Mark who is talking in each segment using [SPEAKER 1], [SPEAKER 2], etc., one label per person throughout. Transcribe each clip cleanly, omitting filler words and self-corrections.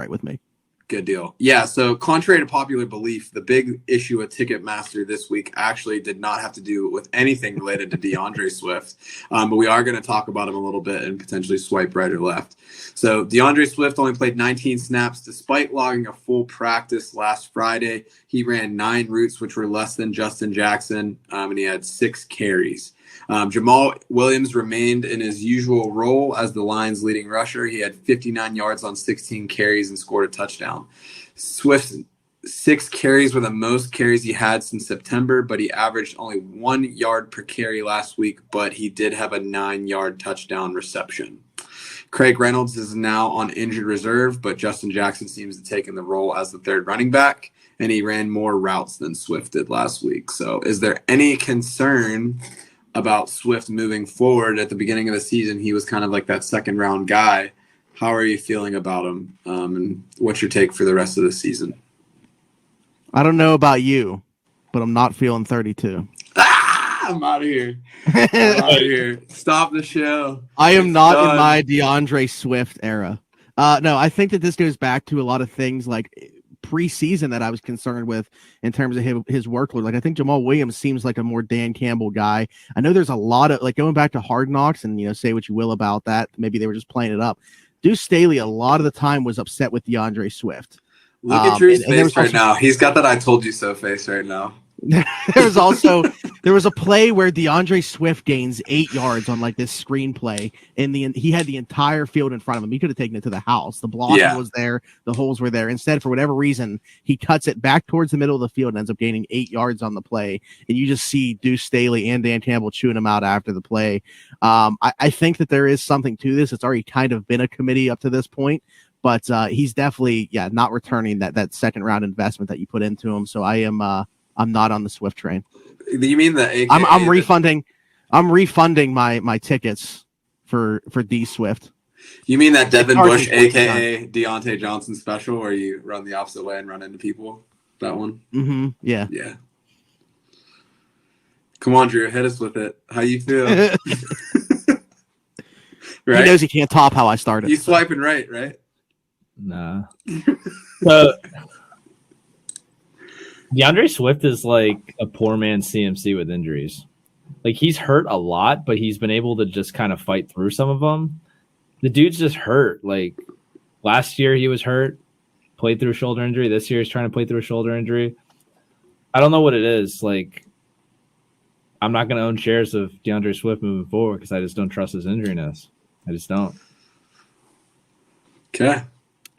[SPEAKER 1] right with me.
[SPEAKER 2] Good deal. Yeah, so contrary to popular belief, the big issue with Ticketmaster this week actually did not have to do with anything related to DeAndre Swift, but we are going to talk about him a little bit and potentially swipe right or left. So DeAndre Swift only played 19 snaps despite logging a full practice last Friday. He ran 9 routes, which were less than Justin Jackson, and he had 6 carries. Jamall Williams remained in his usual role as the Lions' leading rusher. He had 59 yards on 16 carries and scored a touchdown. Swift's 6 carries were the most carries he had since September, but he averaged only 1 yard per carry last week, but he did have a 9-yard touchdown reception. Craig Reynolds is now on injured reserve, but Justin Jackson seems to take in the role as the third running back, and he ran more routes than Swift did last week. So is there any concern about Swift moving forward? At the beginning of the season, he was kind of like that second-round guy. How are you feeling about him, and what's your take for the rest of the season?
[SPEAKER 1] I don't know about you, but I'm not feeling 32.
[SPEAKER 2] I'm out of here. I'm out of here. Stop the show.
[SPEAKER 1] I am not in my DeAndre Swift era. No, I think that this goes back to a lot of things like preseason that I was concerned with in terms of his workload. Like, I think Jamall Williams seems like a more Dan Campbell guy. I know there's a lot of, like, going back to Hard Knocks, and, you know, say what you will about that. Maybe they were just playing it up. Deuce Staley a lot of the time was upset with DeAndre Swift.
[SPEAKER 2] Look at Drew's face right now. He's got that I told you so face right now.
[SPEAKER 1] there was a play where DeAndre Swift gains 8 yards on like this screenplay, and he had the entire field in front of him. He could have taken it to the house. The blocking was there, the holes were there. Instead, for whatever reason, he cuts it back towards the middle of the field and ends up gaining 8 yards on the play. And you just see Deuce Staley and Dan Campbell chewing him out after the play. I think that there is something to this. It's already kind of been a committee up to this point. But he's definitely, not returning that second round investment that you put into him. So I'm not on the Swift train.
[SPEAKER 2] You mean the AKA
[SPEAKER 1] I'm refunding my tickets for D Swift.
[SPEAKER 2] You mean that Devin Bush aka Deontay Johnson special where you run the opposite way and run into people? That one?
[SPEAKER 1] Mm-hmm. Yeah.
[SPEAKER 2] Yeah. Come on, Drew, hit us with it. How you feel?
[SPEAKER 1] Right? He knows he can't top how I started.
[SPEAKER 2] You swiping right?
[SPEAKER 3] Nah. DeAndre Swift is like a poor man CMC with injuries. Like, he's hurt a lot, but he's been able to just kind of fight through some of them. The dude's just hurt. Like, last year he was hurt, played through a shoulder injury. This year he's trying to play through a shoulder injury. I don't know what it is. Like, I'm not going to own shares of DeAndre Swift moving forward because I just don't trust his injuriness. I just don't.
[SPEAKER 2] Okay.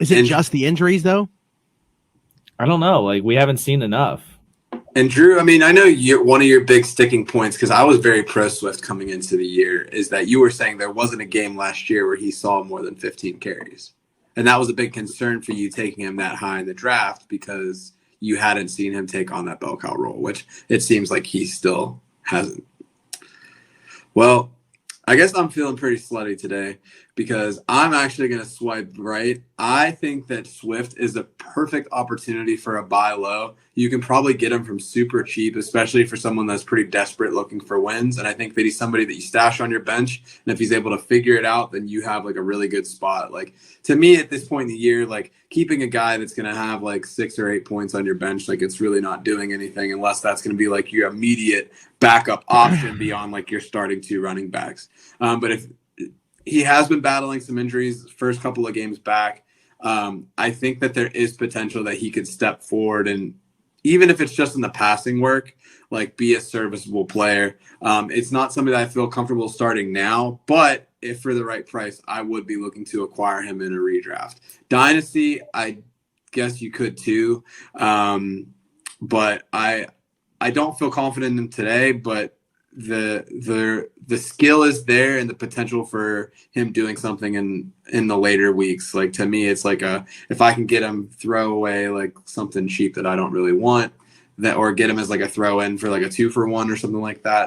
[SPEAKER 1] Is it just the injuries, though?
[SPEAKER 3] I don't know. Like, we haven't seen enough.
[SPEAKER 2] And Drew, I mean, I know one of your big sticking points, because I was very pro Swift coming into the year, is that you were saying there wasn't a game last year where he saw more than 15 carries. And that was a big concern for you taking him that high in the draft because you hadn't seen him take on that bell cow role, which it seems like he still hasn't. Well, I guess I'm feeling pretty slutty today because I'm actually going to swipe right. I think that Swift is a perfect opportunity for a buy low. You can probably get him from super cheap, especially for someone that's pretty desperate looking for wins. And I think that he's somebody that you stash on your bench. And if he's able to figure it out, then you have like a really good spot. Like, to me at this point in the year, like keeping a guy that's going to have like 6 or 8 points on your bench, like it's really not doing anything unless that's going to be like your immediate backup option beyond like your starting 2 running backs. But if he has been battling some injuries first couple of games back, I think that there is potential that he could step forward and even if it's just in the passing work, like be a serviceable player. It's not something that I feel comfortable starting now, but if for the right price, I would be looking to acquire him in a redraft. Dynasty, I guess you could too. But I don't feel confident in him today, but the skill is there and the potential for him doing something in the later weeks. Like, to me, it's like if I can get him throw away like something cheap that I don't really want, that or get him as like a throw in for like a 2-for-1 or something like that,